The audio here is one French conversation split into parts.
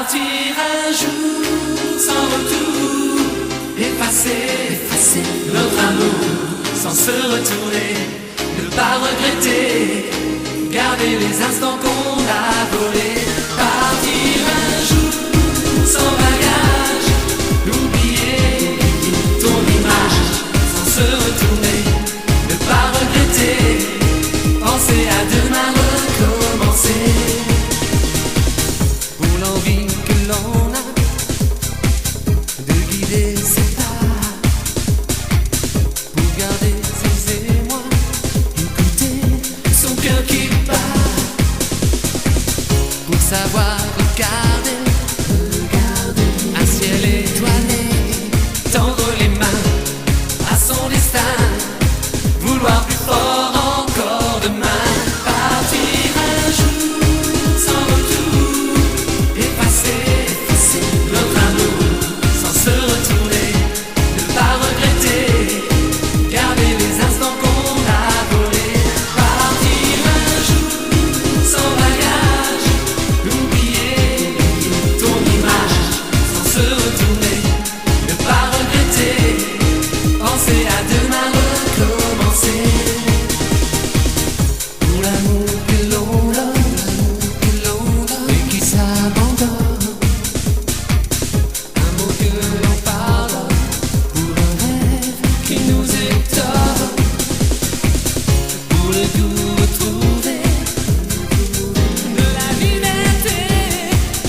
Partir un jour sans retour, effacer notre amour sans se retourner, ne pas regretter, garder les instants qu'on a volés. Partir un jour sans bagage, oublier ton image sans se retourner, ne pas regretter, penser à demain recommencer. Pour l'envie que l'on a de guider ses pas, pour garder ses émois, écouter son cœur qui bat, pour savoir regarder un ciel étoilé, tendre les mains à son destin, vouloir plus fort encore demain. Partir un jour sans retour, effacer notre amour sans se retourner, ne pas regretter, garder les instants qu'on a volés. Partir un jour sans bagage, oublier ton image sans se retourner, ne pas regretter, penser à demain recommencer. Pour l'amour que l'on donne et qui s'abandonne, un mot que l'on pardonne, pour un rêve qui nous étonne, pour le goût retrouvé de la liberté,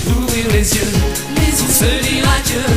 ouvrir les yeux, se dire adieu.